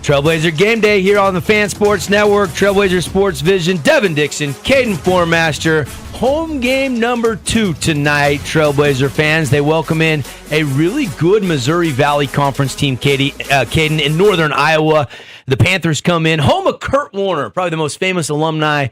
Trailblazer Game Day here on the Fan Sports Network. Trailblazer Sports Vision, Devin Dixon, Caden Formaster. Home game number 2 tonight, Trailblazer fans. They welcome in a really good Missouri Valley Conference team, Caden, in northern Iowa. The Panthers come in, home of Kurt Warner, probably the most famous alumni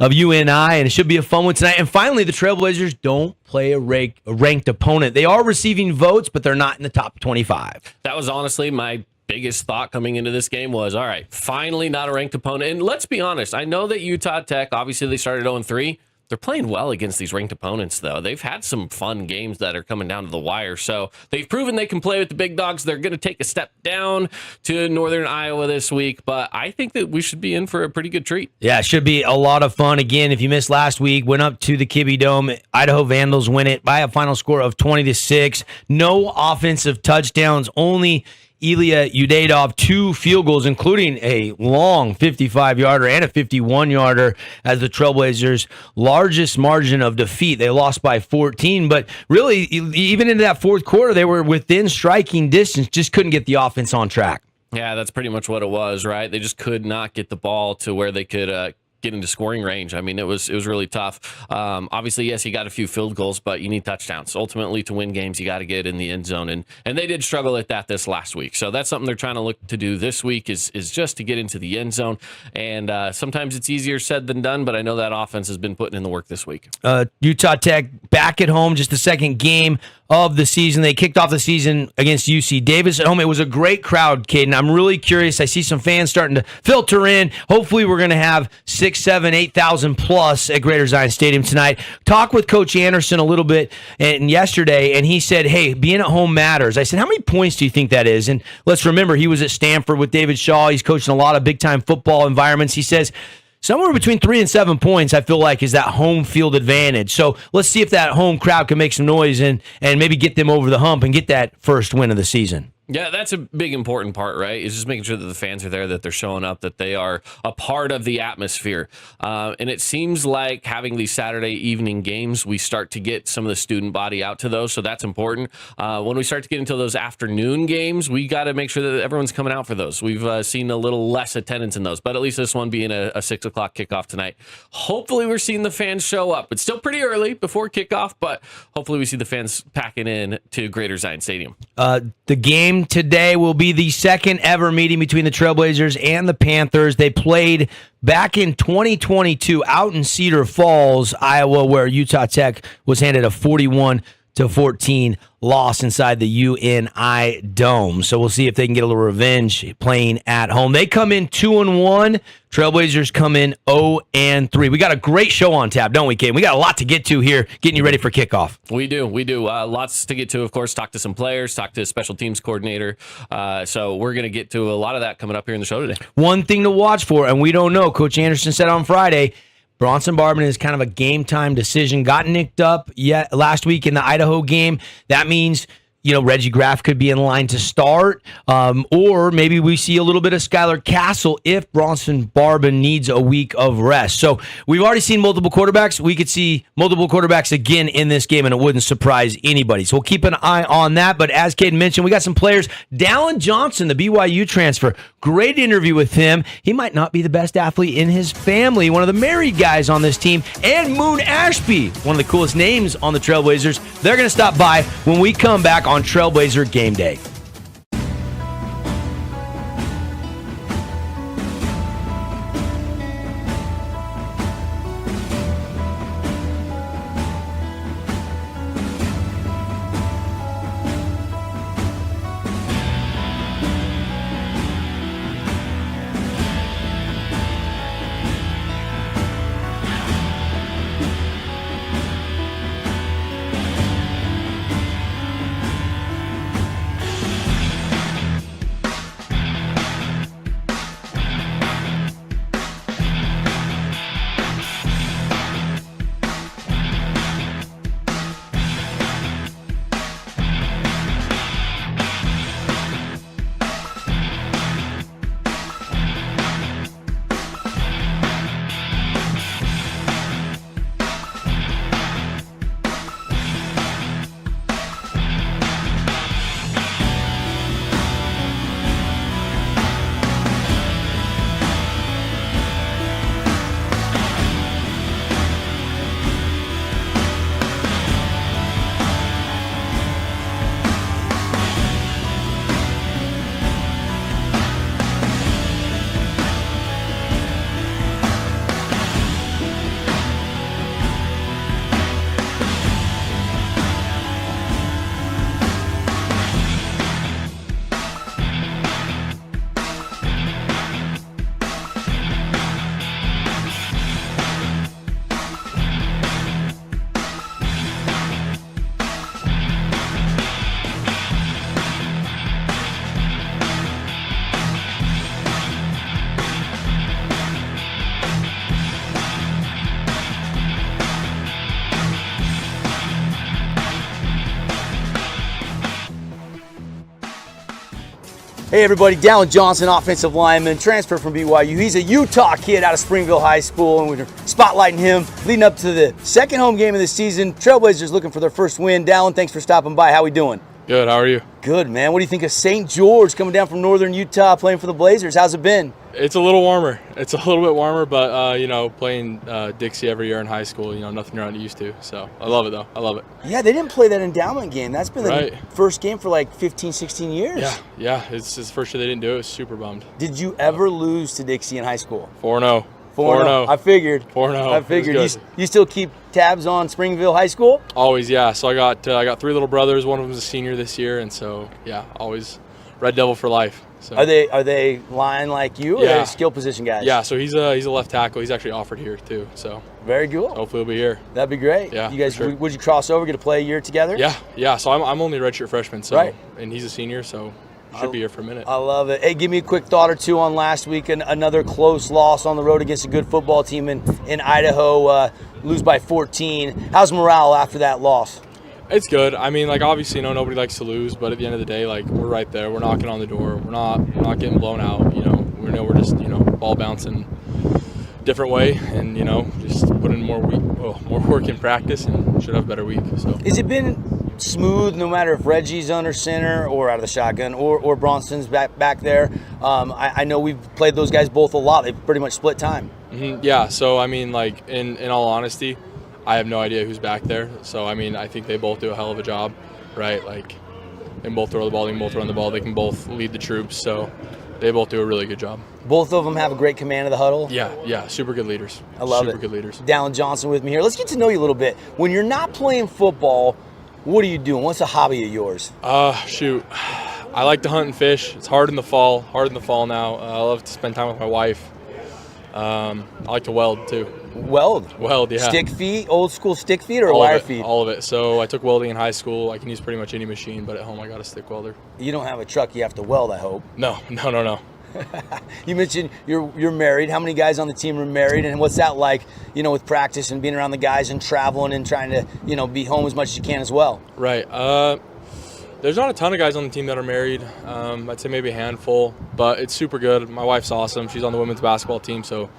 of UNI, and it should be a fun one tonight. And finally, the Trailblazers don't play a ranked opponent. They are receiving votes, but they're not in the top 25. That was honestly my biggest thought coming into this game was, all right, finally not a ranked opponent. And let's be honest, I know that Utah Tech, obviously they started 0-3. They're playing well against these ranked opponents, though. They've had some fun games that are coming down to the wire. So they've proven they can play with the big dogs. They're going to take a step down to northern Iowa this week. But I think that we should be in for a pretty good treat. Yeah, it should be a lot of fun. Again, if you missed last week, went up to the Kibbe Dome. Idaho Vandals win it by a final score of 20-6. No offensive touchdowns, only Ilya Udadov, 2 field goals, including a long 55-yarder and a 51-yarder as the Trailblazers' largest margin of defeat. They lost by 14, but really, even into that fourth quarter, they were within striking distance, just couldn't get the offense on track. Yeah, that's pretty much what it was, right? They just could not get the ball to where they could get into scoring range. I mean, it was really tough. Obviously, yes, you got a few field goals, but you need touchdowns. Ultimately, to win games, you got to get in the end zone, and they did struggle at that this last week. So that's something they're trying to look to do this week is just to get into the end zone. And sometimes it's easier said than done, but I know that offense has been putting in the work this week. Utah Tech back at home, just the second game of the season. They kicked off the season against UC Davis at home. It was a great crowd, Caden. I'm really curious. I see some fans starting to filter in. Hopefully we're going to have 6, 7, 8,000 plus at Greater Zion Stadium tonight. Talked with Coach Anderson a little bit yesterday, and he said, hey, being at home matters. I said, how many points do you think that is? And let's remember, he was at Stanford with David Shaw. He's coaching a lot of big-time football environments. He says, somewhere between 3 and 7 points, I feel like, is that home field advantage. So let's see if that home crowd can make some noise and maybe get them over the hump and get that first win of the season. Yeah, that's a big important part, right? Is just making sure that the fans are there, that they're showing up, that they are a part of the atmosphere. And it seems like having these Saturday evening games, we start to get some of the student body out to those, so that's important. When we start to get into those afternoon games, we got to make sure that everyone's coming out for those. We've seen a little less attendance in those, but at least this one being a 6 o'clock kickoff tonight. Hopefully we're seeing the fans show up. It's still pretty early before kickoff, but hopefully we see the fans packing in to Greater Zion Stadium. The game today will be the second ever meeting between the Trailblazers and the Panthers. They played back in 2022 out in Cedar Falls, Iowa, where Utah Tech was handed a 41-14 loss inside the UNI Dome. So we'll see if they can get a little revenge playing at home. They come in 2-1. Trailblazers come in 0-3. We got a great show on tap, don't we, Kate? We got a lot to get to here, getting you ready for kickoff. We do. Lots to get to, of course. Talk to some players, talk to a special teams coordinator. So we're going to get to a lot of that coming up here in the show today. One thing to watch for, and we don't know, Coach Anderson said on Friday, Bronson Barban is kind of a game-time decision. Got nicked up last week in the Idaho game. That means, Reggie Graff could be in line to start, or maybe we see a little bit of Skylar Castle if Bronson Barban needs a week of rest. So we've already seen multiple quarterbacks. We could see multiple quarterbacks again in this game, and it wouldn't surprise anybody. So we'll keep an eye on that. But as Caden mentioned, we got some players. Dallin Johnson, the BYU transfer, great interview with him. He might not be the best athlete in his family, one of the married guys on this team. And Moon Ashby, one of the coolest names on the Trailblazers. They're going to stop by when we come back on Trailblazer Game Day. Hey everybody, Dallin Johnson, offensive lineman, transfer from BYU. He's a Utah kid out of Springville High School, and we're spotlighting him leading up to the second home game of the season. Trailblazers looking for their first win. Dallin, thanks for stopping by. How we doing? Good, how are you? Good, man. What do you think of St. George coming down from northern Utah playing for the Blazers? How's it been? It's a little warmer. It's a little bit warmer, but, playing Dixie every year in high school, nothing you're not used to. So I love it, though. I love it. Yeah, they didn't play that endowment game. That's been the Right. first game for like 15, 16 years. Yeah. It's the first year they didn't do it. I was super bummed. Did you ever lose to Dixie in high school? 4-0. 4-0. I figured. 4-0. I figured. It was You still keep tabs on Springville High School? Always, yeah. So I got 3 little brothers. One of them's a senior this year, and so yeah, always Red Devil for life. So Are they line like you, or Yeah. are they skill position guys? yeah, so he's a left tackle. He's actually offered here too. So Very cool. hopefully he'll be here. That'd be great. Yeah, You guys, for sure. would you cross over, get to play a year together? Yeah. So I'm only a redshirt freshman. So Right. and he's a senior, so should be here for a minute. I love it. Hey, give me a quick thought or two on last week, and another close loss on the road against a good football team in Idaho, lose by 14. How's morale after that loss? It's good. I mean, obviously, nobody likes to lose, but at the end of the day, we're right there. We're knocking on the door. We're not getting blown out. We're just ball bouncing different way, and just put in more work in practice, and should have a better week. So Has it been smooth, no matter if Reggie's under center or out of the shotgun, or Bronson's back there? I know we've played those guys both a lot. They've pretty much split time. yeah. So I mean, in all honesty, I have no idea who's back there. So I mean, I think they both do a hell of a job, right? They can both throw the ball, they can both run the ball, they can both lead the troops. So they both do a really good job. Both of them have a great command of the huddle. Yeah, super good leaders. I love it. Super good leaders. Dallin Johnson with me here. Let's get to know you a little bit. When you're not playing football, what are you doing? What's a hobby of yours? Shoot. I like to hunt and fish. It's hard in the fall now. I love to spend time with my wife. I like to weld too. Weld, Yeah. stick feet, old school stick feet, or all wire of it, feet? All of it. So I took welding in high school. I can use pretty much any machine, but at home I got a stick welder. You don't have a truck you have to weld, I hope. No. You mentioned you're married. How many guys on the team are married, and what's that like? With practice and being around the guys and traveling and trying to be home as much as you can as well. Right. There's not a ton of guys on the team that are married. I'd say maybe a handful, but it's super good. My wife's awesome. She's on the women's basketball team, so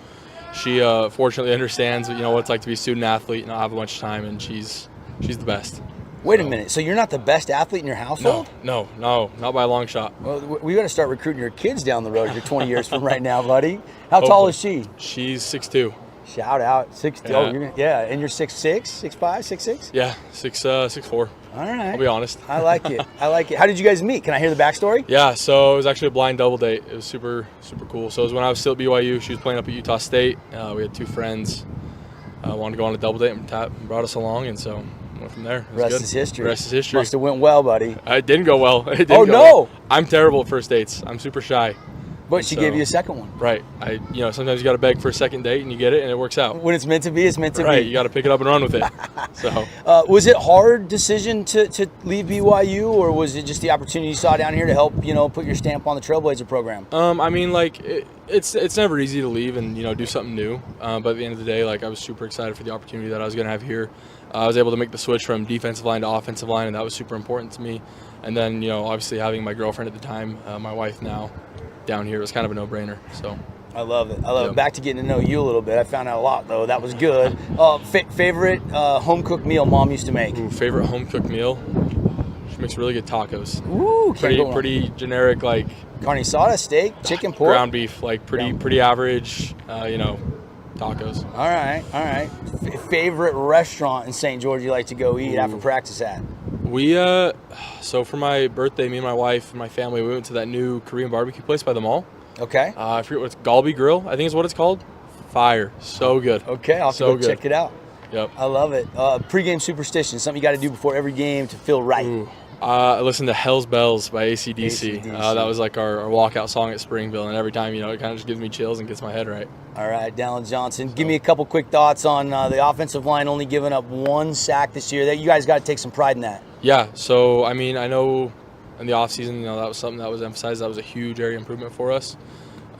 she fortunately understands what it's like to be a student athlete and not have a bunch of time, and she's the best. Wait a minute. So you're not the best athlete in your household? No, not by a long shot. Well, we got to start recruiting your kids down the road here 20 years from right now, buddy. How tall is she? She's 6'2". Shout out, 6'2". Yeah. And you're 6'6", 6'5", 6'6"? Yeah, 6'4". All right. I'll be honest. I like it. How did you guys meet? Can I hear the backstory? Yeah, so it was actually a blind double date. It was super, super cool. So it was when I was still at BYU. She was playing up at Utah State. We had 2 friends. Wanted to go on a double date and brought us along, and so went from there. It was Rest good. is history. Rest is history. Must have went well, buddy. It didn't go well. Oh, no. I'm terrible at first dates. I'm super shy. But she gave you a second one. Right. Sometimes you got to beg for a second date, and you get it, and it works out. When it's meant to be, it's meant to Right. be. You got to pick it up and run with it. So. Was it a hard decision to leave BYU, or was it just the opportunity you saw down here to help, put your stamp on the Trailblazer program? I mean, it's never easy to leave and do something new. But at the end of the day, I was super excited for the opportunity that I was going to have here. I was able to make the switch from defensive line to offensive line, and that was super important to me. And then, obviously having my girlfriend at the time, my wife now, down here was kind of a no-brainer. So. I love it. Back to getting to know you a little bit. I found out a lot, though. That was good. Favorite home-cooked meal Mom used to make? Ooh, favorite home-cooked meal? She makes really good tacos. Ooh, pretty generic, carne asada, steak, chicken, pork, ground beef, pretty average, tacos. All right. Favorite restaurant in St. George you like to go eat after practice at? We so for my birthday, me and my wife and my family, we went to that new Korean barbecue place by the mall. Okay. I forget what it's Galbi Grill, I think is what it's called. Fire, so good. Okay, I'll have to go check it out. Yep. I love it. Pre-game superstition, something you got to do before every game to feel right. Ooh. I listened to Hell's Bells by AC/DC. That was our walkout song at Springville, and every time, it kind of just gives me chills and gets my head right. All right, Dallin Johnson, give me a couple quick thoughts on the offensive line only giving up 1 sack this year. You guys got to take some pride in that. Yeah, so, I mean, I know in the offseason, that was something that was emphasized. That was a huge area improvement for us.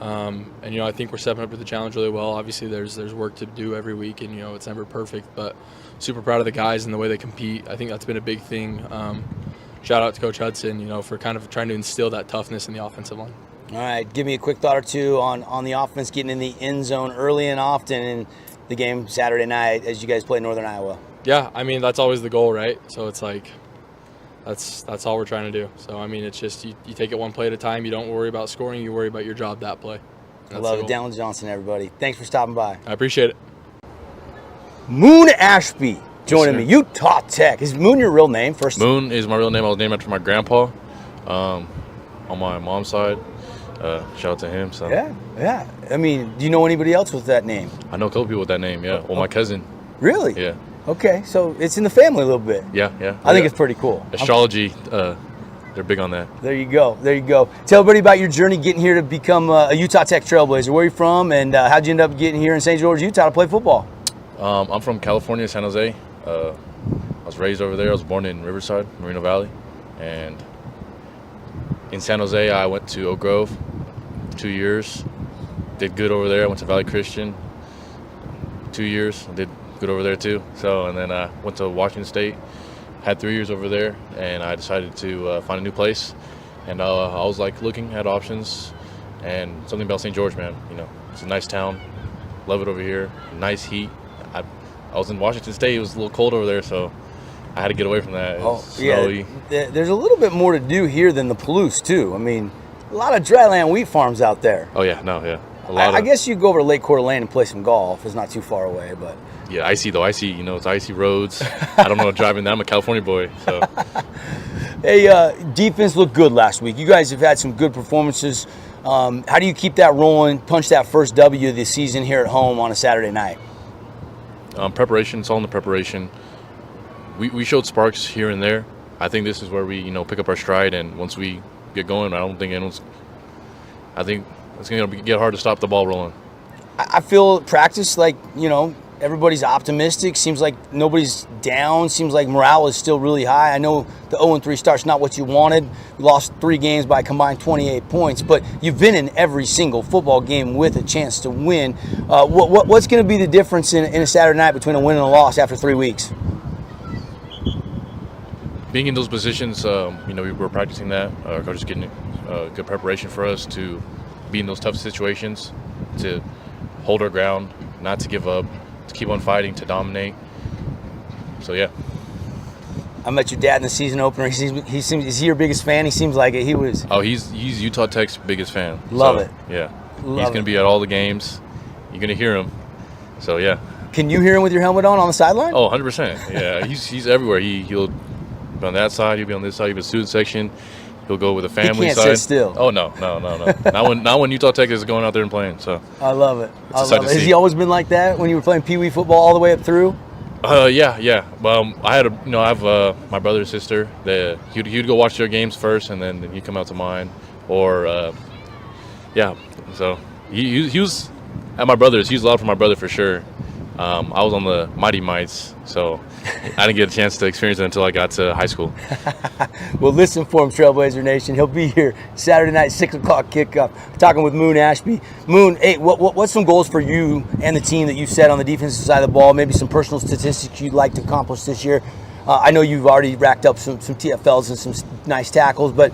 And, I think we're stepping up to the challenge really well. Obviously, there's work to do every week, and, it's never perfect, but super proud of the guys and the way they compete. I think that's been a big thing. shout out to Coach Hudson, for kind of trying to instill that toughness in the offensive line. All right, give me a quick thought or two on the offense getting in the end zone early and often in the game Saturday night as you guys play Northern Iowa. Yeah, that's always the goal, right? So it's like that's all we're trying to do. So it's just you take it one play at a time. You don't worry about scoring. You worry about your job that play. I love it. Dallin Johnson, everybody. Thanks for stopping by. I appreciate it. Moon Ashby joining me. Utah Tech. Is Moon your real name? First. Moon is my real name. I was named after my grandpa on my mom's side. Shout out to him. So. Yeah. Do you know anybody else with that name? I know a couple people with that name, yeah. Well, my cousin. Really? Yeah. Okay, so it's in the family a little bit. Yeah. I think it's pretty cool. Astrology, they're big on that. There you go. Tell everybody about your journey getting here to become a Utah Tech Trailblazer. Where are you from, and how'd you end up getting here in St. George, Utah to play football? I'm from California, San Jose. I was raised over there. I was born in Riverside, Moreno Valley. And in San Jose, I went to Oak Grove 2 years. Did good over there. I went to Valley Christian 2 years. I did good over there too. So, and then I went to Washington State. Had 3 years over there, and I decided to find a new place. And I was looking at options, and something about St. George, man. It's a nice town. Love it over here. Nice heat. I was in Washington State. It was a little cold over there, so I had to get away from that. It was snowy. Yeah. There's a little bit more to do here than the Palouse, too. A lot of dryland wheat farms out there. Oh, yeah. No, yeah. I guess you go over to Lake Coeur d'Alene and play some golf. It's not too far away, but... Yeah, icy, though. Icy, it's icy roads. I don't know driving that. I'm a California boy, so... Hey, defense looked good last week. You guys have had some good performances. How do you keep that rolling, punch that first W of the season here at home on a Saturday night? Preparation. It's all in the preparation. We showed sparks here and there. I think this is where we, pick up our stride, and once we get going, I think it's going to get hard to stop the ball rolling. I feel practice everybody's optimistic. Seems like nobody's down. Seems like morale is still really high. I know the 0-3 start's not what you wanted. You lost 3 games by a combined 28 points, but you've been in every single football game with a chance to win. What's going to be the difference in a Saturday night between a win and a loss after 3 weeks? Being in those positions, we were practicing that. Our coach is getting good preparation for us to be in those tough situations, to hold our ground, not to give up, to keep on fighting, to dominate. So, yeah. I met your dad in the season opener. Is he your biggest fan? He seems like it. He was. Oh, he's Utah Tech's biggest fan. Love it. Yeah. He's going to be at all the games. You're going to hear him. So, yeah. Can you hear him with your helmet on the sideline? Oh, 100%. Yeah, he's everywhere. He'll be on that side. He'll be on this side. He'll be a student section. He'll go with the family he can't side. Sit still. Oh, no. not when Utah Tech is going out there and playing. So I love it. Has see. he always been like that when you were playing Pee Wee football all the way up through? Yeah. I have my brother and sister. He'd go watch their games first, and then he'd come out to mine. Or, So he was at my brother's. He was loud for my brother for sure. I was on the Mighty Mites, so I didn't get a chance to experience it until I got to high school. Well, listen for him, Trailblazer Nation. He'll be here Saturday night, 6 o'clock kickoff. Talking with Moon Ashby. Moon, hey, what's some goals for you and the team that you set on the defensive side of the ball? Maybe some personal statistics you'd like to accomplish this year. I know you've already racked up some TFLs and some nice tackles, but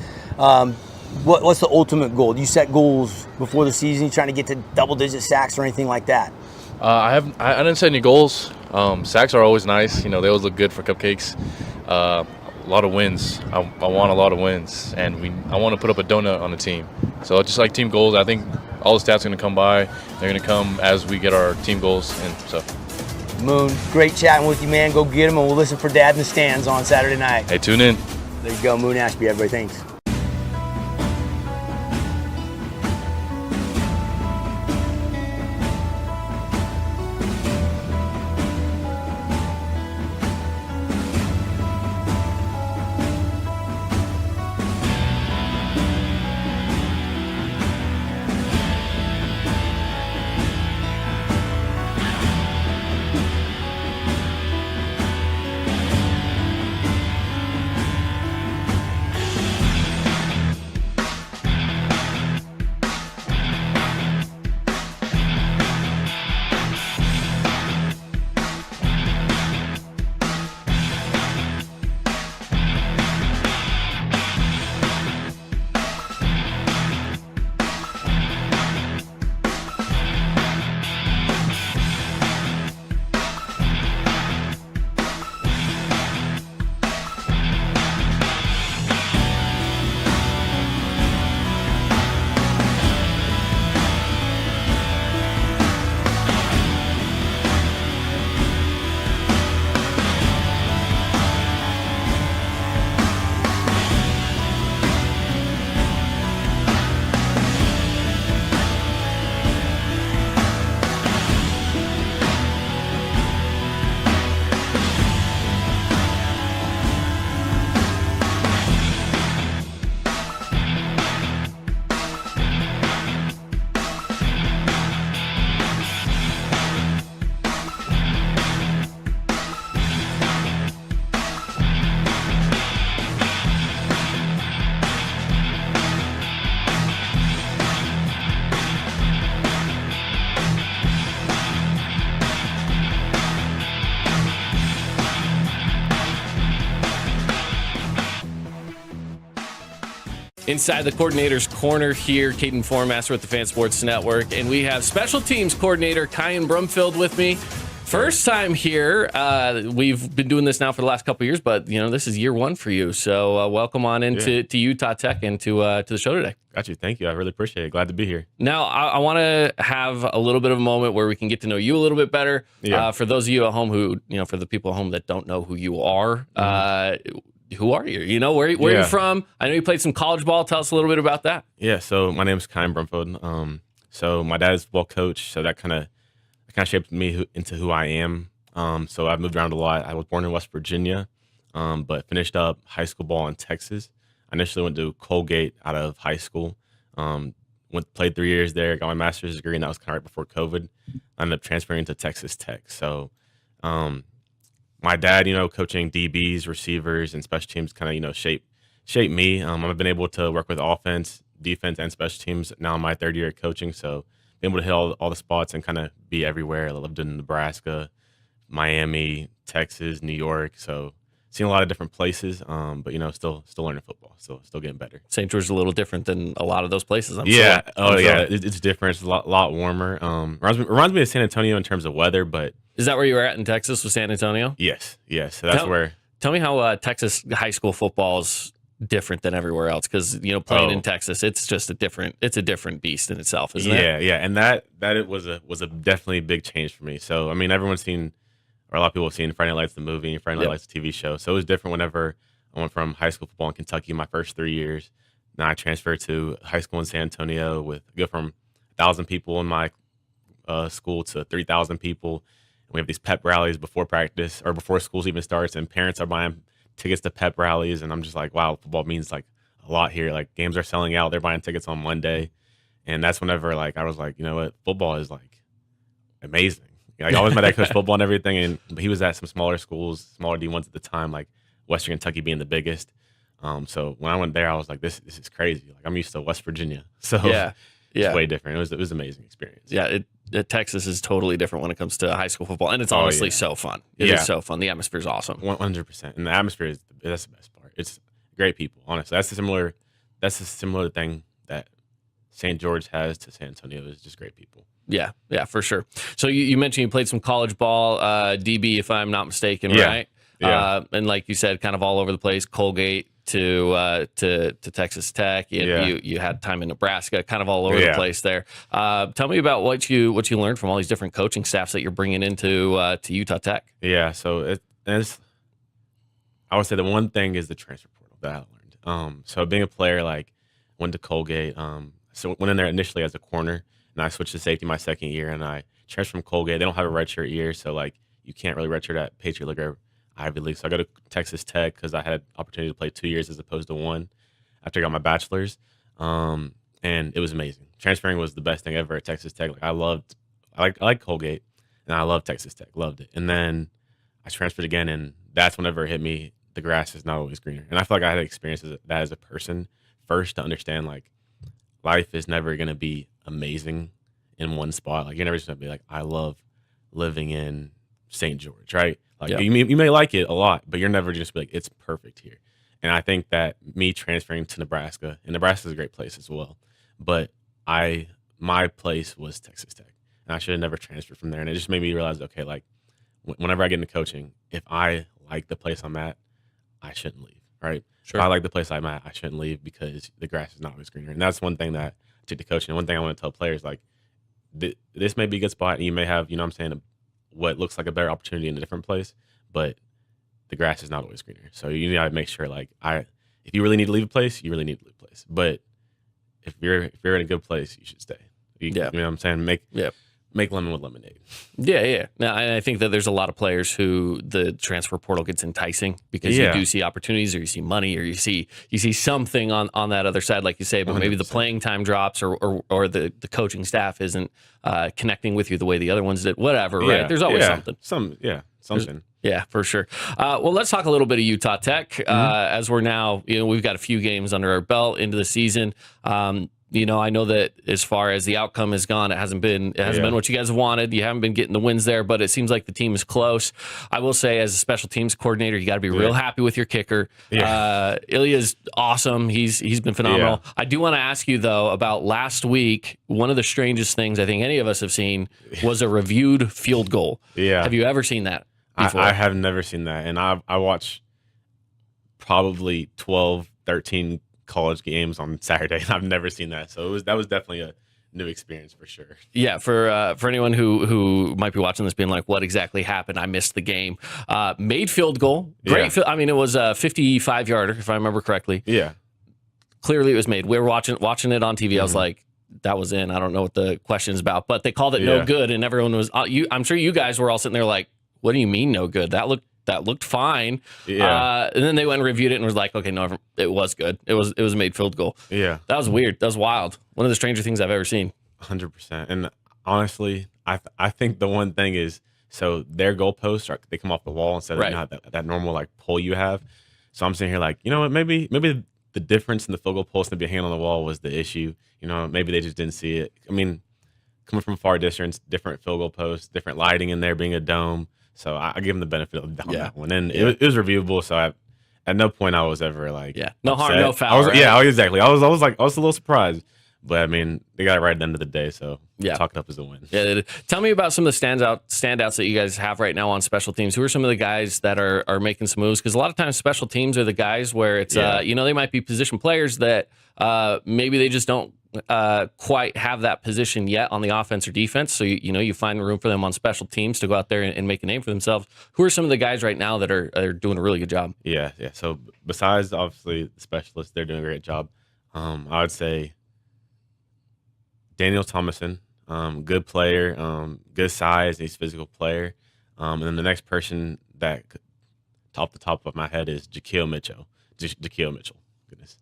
what's the ultimate goal? Do you set goals before the season? You trying to get to double-digit sacks or anything like that? I didn't set any goals. Sacks are always nice. They always look good for cupcakes. A lot of wins. I want a lot of wins, and I want to put up a donut on the team. So just like team goals, I think all the stats are going to come by. They're going to come as we get our team goals. And so, Moon, great chatting with you, man. Go get him, and we'll listen for Dad in the stands on Saturday night. Hey, tune in. There you go, Moon Ashby, everybody. Thanks. Inside the coordinator's corner here, Caden Formaster with the Fan Sports Network, and we have special teams coordinator Kyan Brumfield with me. First time here. We've been doing this now for the last couple of years, but this is year one for you. So welcome on into to Utah Tech and to the show today. Got you. Thank you. I really appreciate it. Glad to be here. Now, I want to have a little bit of a moment where we can get to know you a little bit better. Yeah. For those of you at home who, for the people at home that don't know who you are, who are you? Where are you from? I know you played some college ball. Tell us a little bit about that. Yeah. So my name is Kyan Brumfield. So my dad is a football coach. So that kind of shaped me into who I am. So I've moved around a lot. I was born in West Virginia, but finished up high school ball in Texas. I initially went to Colgate out of high school. Played 3 years there, got my master's degree, and that was kind of right before COVID. I ended up transferring to Texas Tech. So my dad, coaching DBs, receivers, and special teams kind of, shaped me. I've been able to work with offense, defense, and special teams now in my third year of coaching. So being able to hit all the spots and kind of be everywhere. I lived in Nebraska, Miami, Texas, New York. So seen a lot of different places, but still learning football, still getting better. St. George is a little different than a lot of those places. I'm yeah, sure. oh yeah, it's different. It's a lot warmer. Reminds me of San Antonio in terms of weather, but is that where you were at in Texas with San Antonio? Yes. So that's where. Tell me how Texas high school football is different than everywhere else, because playing in Texas, it's just a different beast in itself, isn't it? Yeah, and that it was a definitely big change for me. So I mean, everyone's seen. Or a lot of people have seen Friday Night Lights the movie, Friday Night Lights the TV show. So it was different whenever I went from high school football in Kentucky my first 3 years. Now I transferred to high school in San Antonio go from 1,000 people in my school to 3,000 people. And we have these pep rallies before practice or before schools even starts, and parents are buying tickets to pep rallies. And I'm just like, wow, football means like a lot here. Like games are selling out. They're buying tickets on Monday. And that's whenever I was like, you know what, football is like amazing. I always met that coach football and everything, and he was at some smaller schools, smaller D1s at the time, like Western Kentucky being the biggest. So when I went there, I was like, this is crazy. Like I'm used to West Virginia, so it's way different. It was an amazing experience. Yeah, Texas is totally different when it comes to high school football, and it's honestly so fun. It is so fun. The atmosphere is awesome. 100%, and the atmosphere that's the best part. It's great people. Honestly, that's a similar thing that St. George has to San Antonio. Is just great people. Yeah, for sure. So you mentioned you played some college ball, DB, if I'm not mistaken, right? Yeah. And like you said, kind of all over the place, Colgate to Texas Tech. You had time in Nebraska, kind of all over the place there. Tell me about what you learned from all these different coaching staffs that you're bringing into to Utah Tech. Yeah, so I would say the one thing is the transfer portal that I learned. So being a player, went to Colgate. So went in there initially as a corner. And I switched to safety my second year, and I transferred from Colgate. They don't have a redshirt year, so you can't really redshirt at Patriot League or Ivy League. So I go to Texas Tech because I had an opportunity to play 2 years as opposed to one after I got my bachelor's. And it was amazing. Transferring was the best thing ever at Texas Tech. I like Colgate, and I love Texas Tech. Loved it. And then I transferred again, and that's whenever it hit me. The grass is not always greener, and I feel like I had experiences that as a person first to understand life is never going to be amazing in one spot. You're never just going to be I love living in St. George, right? You may like it a lot, but you're never just be it's perfect here. And I think that me transferring to Nebraska, and Nebraska is a great place as well, but my place was Texas Tech, and I should have never transferred from there. And it just made me realize, okay, whenever I get into coaching, if I like the place I'm at, I shouldn't leave, right? Sure. If I like the place I'm at, I shouldn't leave because the grass is not always greener. And that's one thing that I took to coaching. And one thing I want to tell players, this may be a good spot, and you may have, what looks like a better opportunity in a different place, but the grass is not always greener. So you need to make sure, if you really need to leave a place, you really need to leave a place. But if you're in a good place, you should stay. You know what I'm saying? Make lemon with lemonade. Yeah. Now, I think that there's a lot of players who the transfer portal gets enticing because you do see opportunities, or you see money, or you see something on that other side, like you say, but 100%. Maybe the playing time drops, or the coaching staff isn't connecting with you the way the other ones did. Whatever, right? There's always something. Something. Yeah, for sure. Well, let's talk a little bit of Utah Tech as we're now, we've got a few games under our belt into the season. I know that as far as the outcome has gone, it hasn't been what you guys wanted. You haven't been getting the wins there, but it seems like the team is close. I will say, as a special teams coordinator, you got to be real happy with your kicker. Yeah. Ilya's awesome. He's been phenomenal. Yeah. I do want to ask you though about last week. One of the strangest things I think any of us have seen was a reviewed field goal. Yeah. Have you ever seen that before? I have never seen that, and I watch probably 12, 13 college games on Saturday, and I've never seen that. So that was definitely a new experience for sure. Yeah, for anyone who might be watching this being like, what exactly happened? I missed the game. Made field goal. Great. I mean, it was a 55-yarder, if I remember correctly. Yeah. Clearly it was made. We were watching it on TV. I was like, that was in. I don't know what the question's about, but they called it no good, and everyone was. I'm sure you guys were all sitting there like, what do you mean no good? That looked fine. Yeah. And then they went and reviewed it and was like, okay, no, it was good. It was a made field goal. Yeah. That was weird. That was wild. One of the stranger things I've ever seen. 100%. And honestly, I think the one thing is, so their goalposts they come off the wall instead of that normal like pole you have. So I'm sitting here like, you know what, maybe the difference in the field goal post and the hand on the wall was the issue. Maybe they just didn't see it. I mean, coming from far distance, different field goal posts, different lighting in there, being a dome. So I give them the benefit of the doubt on that one. And it was reviewable. So at no point I was ever like, no upset. harm, no foul. Right? Yeah, exactly. I was a little surprised, but I mean, they got it right at the end of the day. So chalk it up as a win. Yeah. Tell me about some of the standouts that you guys have right now on special teams. Who are some of the guys that are making some moves? Because a lot of times special teams are the guys where it's, they might be position players that maybe they just don't quite have that position yet on the offense or defense. So, you find room for them on special teams to go out there and make a name for themselves. Who are some of the guys right now that are doing a really good job? Yeah. So besides obviously the specialists, they're doing a great job. I would say Daniel Thomason, good player, good size, he's a physical player. And then the next person that off the top of my head is Jaquil Mitchell. Goodness.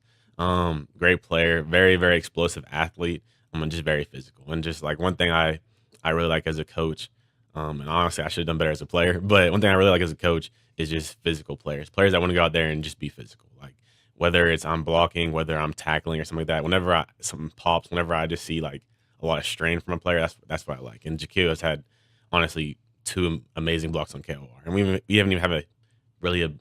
Great player, very, very explosive athlete. And just very physical. And just like one thing I really like as a coach, and honestly I should have done better as a player, but one thing I really like as a coach is just physical players that want to go out there and just be physical. Like whether it's I'm blocking, whether I'm tackling or something like that, whenever something pops, whenever I just see like a lot of strain from a player, that's what I like. And Jaquil has had honestly 2 amazing blocks on KOR. And we haven't even have a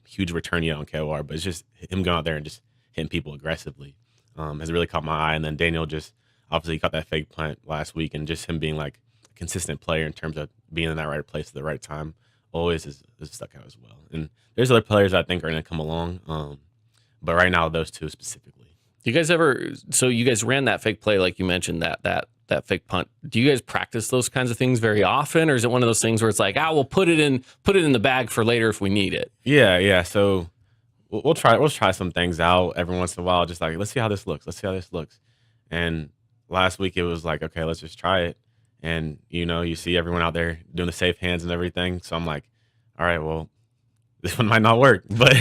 huge return yet on KOR, but it's just him going out there and just hitting people aggressively has really caught my eye. And then Daniel just obviously caught that fake punt last week, and just him being like a consistent player in terms of being in that right place at the right time always is stuck out as well. And there's other players I think are going to come along, but right now those 2 specifically. You guys you guys ran that fake play like you mentioned, that fake punt. Do you guys practice those kinds of things very often, or is it one of those things where it's like, we'll put it in the bag for later if we need it? Yeah. So we'll try some things out every once in a while, just like let's see how this looks. And last week it was like, okay, let's just try it. And you see everyone out there doing the safe hands and everything. So I'm like, all right, well, this one might not work, but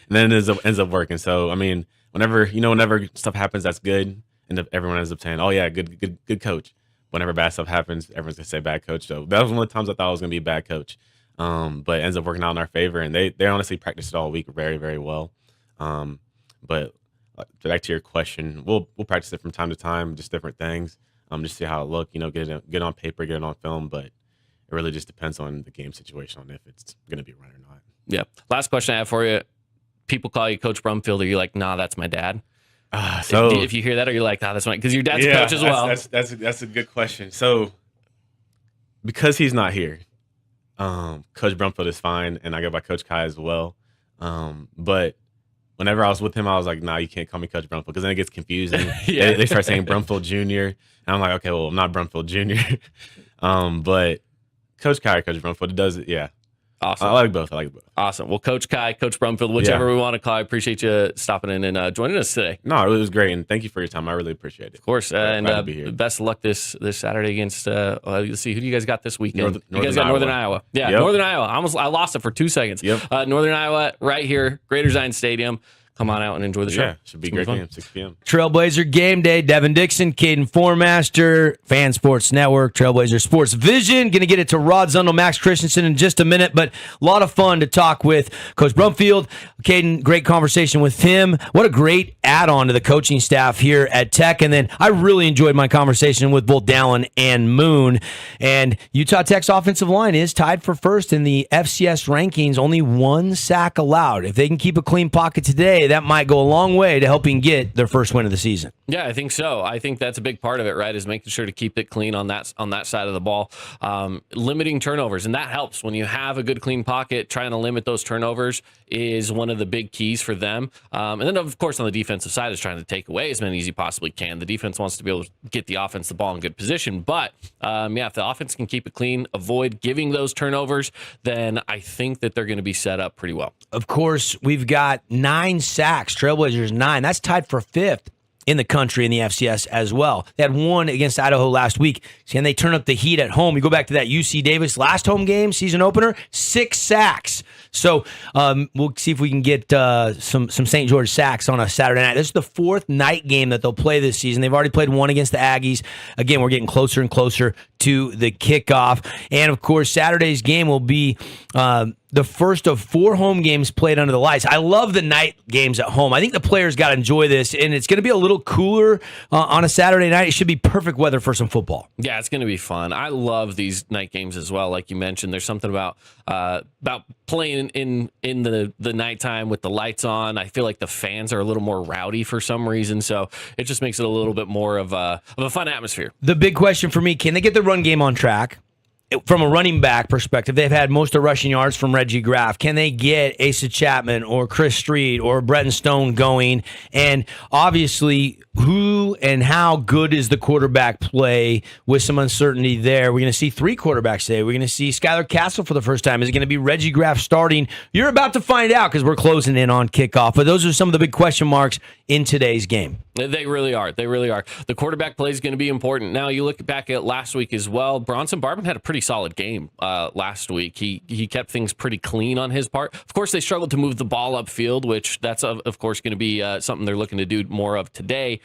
then it ends up working. So I mean, whenever stuff happens that's good, and everyone ends up saying, oh yeah, good coach. Whenever bad stuff happens, everyone's gonna say bad coach. So that was one of the times I thought I was gonna be a bad coach. But it ends up working out in our favor, and they honestly practiced it all week very, very well. But back to your question, we'll practice it from time to time, just different things, just see how it look. Get it on paper, get it on film, but it really just depends on the game situation on if it's gonna be run or not. Yeah. Last question I have for you: people call you Coach Brumfield, or you're like, nah, that's my dad. So if you hear that, or you're like, that's my, because your dad's a coach as well. That's a good question. So because he's not here, Coach Brumfield is fine, and I go by Coach Kai as well. But whenever I was with him, I was like, nah, you can't call me Coach Brumfield, because then it gets confusing. They start saying Brumfield Jr., and I'm like, okay, well, I'm not Brumfield Jr. But Coach Kai or Coach Brumfield, it does it, yeah. Awesome. I like both. Awesome. Well, Coach Kai, Coach Brumfield, whichever we want to call, I appreciate you stopping in and joining us today. No, it was great, and thank you for your time. I really appreciate it. Of course. And best of luck this Saturday against, let's see, who do you guys got this weekend? You guys got Northern Iowa. Yeah, yep. Northern Iowa. I lost it for 2 seconds. Yep. Northern Iowa right here, Greater Zion Stadium. come on out and enjoy the show. Yeah, should be a great game, 6 p.m. Trailblazer Game Day, Devin Dixon, Caden Formaster, Fan Sports Network, Trailblazer Sports Vision. Going to get it to Rod Zundel, Max Christensen in just a minute, but a lot of fun to talk with Coach Brumfield. Caden, great conversation with him. What a great add-on to the coaching staff here at Tech. And then I really enjoyed my conversation with both Dallin and Moon. And Utah Tech's offensive line is tied for first in the FCS rankings, only 1 sack allowed. If they can keep a clean pocket today, that might go a long way to helping get their first win of the season. Yeah, I think so. I think that's a big part of it, right? Is making sure to keep it clean on that side of the ball, limiting turnovers, and that helps when you have a good clean pocket. Trying to limit those turnovers is one of the big keys for them. And then, of course, on the defensive side is trying to take away as many as you possibly can. The defense wants to be able to get the offense the ball in good position, but if the offense can keep it clean, avoid giving those turnovers, then I think that they're going to be set up pretty well. Of course, we've got 9 sacks. Trailblazers 9. That's tied for 5th in the country in the FCS as well. They had 1 against Idaho last week. Can they turn up the heat at home? You go back to that UC Davis last home game, season opener, 6 sacks. So we'll see if we can get some St. George sacks on a Saturday night. This is the 4th night game that they'll play this season. They've already played 1 against the Aggies. Again, we're getting closer and closer to the kickoff. And, of course, Saturday's game will be the first of 4 home games played under the lights. I love the night games at home. I think the players got to enjoy this, and it's going to be a little cooler on a Saturday night. It should be perfect weather for some football. Yeah, it's going to be fun. I love these night games as well. Like you mentioned, there's something about playing in the nighttime with the lights on. I feel like the fans are a little more rowdy for some reason, so it just makes it a little bit more of a fun atmosphere. The big question for me, can they get the run game on track? From a running back perspective, they've had most of rushing yards from Reggie Graff. Can they get Asa Chapman or Chris Street or Bretton Stone going? And obviously, who and how good is the quarterback play with some uncertainty there? We're going to see 3 quarterbacks today. We're going to see Skylar Castle for the first time. Is it going to be Reggie Graff starting? You're about to find out because we're closing in on kickoff. But those are some of the big question marks in today's game. They really are. They really are. The quarterback play is going to be important. Now, you look back at last week as well. Bronson Barban had a pretty solid game last week. He kept things pretty clean on his part. Of course, they struggled to move the ball upfield, which that's, of course, going to be something they're looking to do more of today.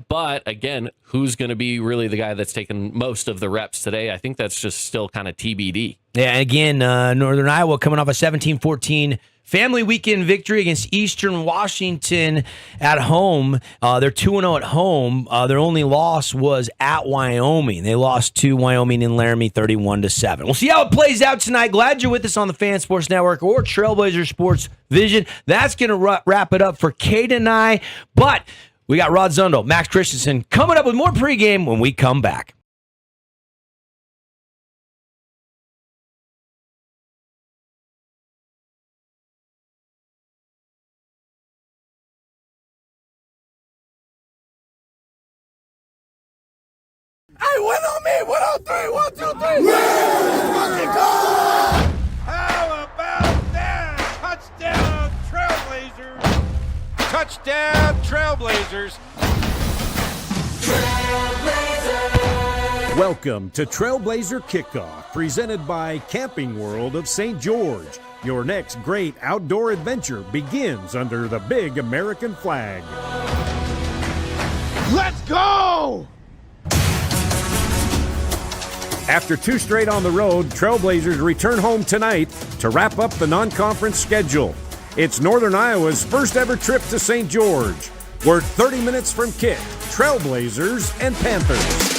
But, again, who's going to be really the guy that's taking most of the reps today? I think that's just still kind of TBD. Yeah, and again, Northern Iowa coming off a 17-14 family weekend victory against Eastern Washington at home. They're 2-0 at home. Their only loss was at Wyoming. They lost to Wyoming in Laramie 31-7. We'll see how it plays out tonight. Glad you're with us on the Fan Sports Network or Trailblazer Sports Vision. That's going to wrap it up for Kate and I. But we got Rod Zundel, Max Christensen coming up with more pregame when we come back. Hey, 1 on me, 1 on 3, 1, 2, 3. Let's fucking go! How about that? Touchdown, Trailblazers! Touchdown, Trailblazers! Welcome to Trailblazer Kickoff, presented by Camping World of St. George. Your next great outdoor adventure begins under the big American flag. Let's go! After 2 straight on the road, Trailblazers return home tonight to wrap up the non-conference schedule. It's Northern Iowa's first ever trip to St. George. We're 30 minutes from kick. Trailblazers and Panthers.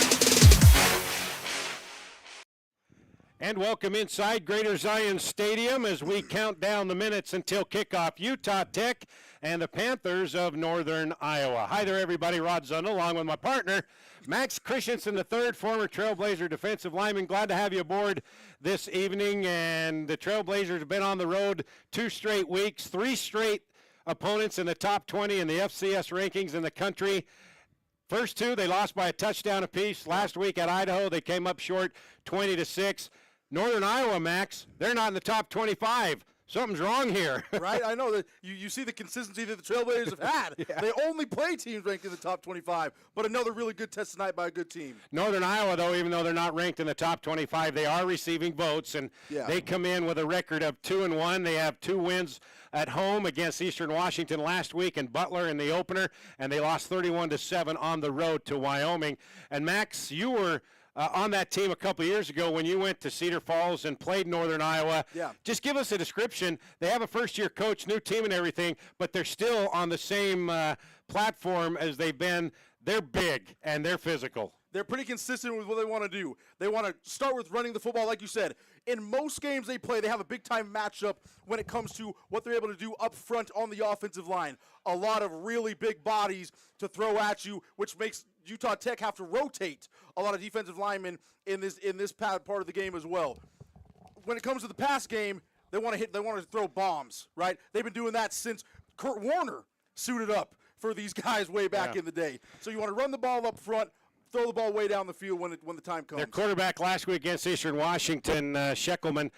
And welcome inside Greater Zion Stadium as we count down the minutes until kickoff. Utah Tech and the Panthers of Northern Iowa. Hi there, everybody. Rod Zundel, along with my partner, Max Christensen III, former Trailblazer defensive lineman. Glad to have you aboard this evening. And the Trailblazers have been on the road 2 straight weeks, 3 straight opponents in the top 20 in the FCS rankings in the country. First 2, they lost by a touchdown apiece. Last week at Idaho, they came up short 20-6. Northern Iowa, Max, they're not in the top 25. something's wrong here. Right? I know that you see the consistency that the Trailblazers have had. Yeah. They only play teams ranked in the top 25, but another really good test tonight by a good team. Northern Iowa, though, even though they're not ranked in the top 25, they are receiving votes, and Yeah. they come in with a record of 2-1. They have 2 wins at home against Eastern Washington last week and Butler in the opener, and they lost 31-7 on the road to Wyoming. And Max, you were on that team a couple years ago when you went to Cedar Falls and played Northern Iowa. Yeah. Just give us a description. They have a first-year coach, new team and everything, but they're still on the same platform as they've been. They're big, and they're physical. They're pretty consistent with what they want to do. They want to start with running the football, like you said. In most games they play, they have a big-time matchup when it comes to what they're able to do up front on the offensive line. A lot of really big bodies to throw at you, which makes Utah Tech have to rotate a lot of defensive linemen in this part of the game as well. When it comes to the pass game, they want to throw bombs, right? They've been doing that since Kurt Warner suited up for these guys way back in the day. So you want to run the ball up front, throw the ball way down the field when the time comes. Their quarterback last week against Eastern Washington, Sheckelman,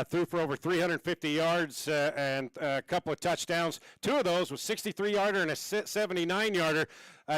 threw for over 350 yards and a couple of touchdowns. 2 of those was 63-yarder and a 79-yarder.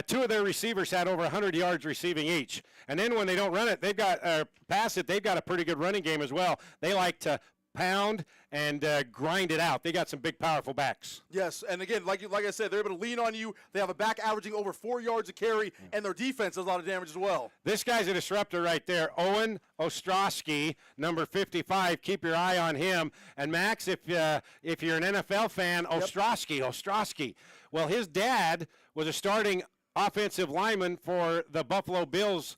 2 of their receivers had over 100 yards receiving each. And then when they don't run it, they've got pass it. They've got a pretty good running game as well. They like to pound and grind it out. They got some big, powerful backs. Yes, and again, like I said, they're able to lean on you. They have a back averaging over 4 yards a carry, and their defense does a lot of damage as well. This guy's a disruptor right there. Owen Ostrowski, number 55. Keep your eye on him. And Max, if you're an NFL fan, Ostrowski. Well, his dad was a starting offensive lineman for the Buffalo Bills.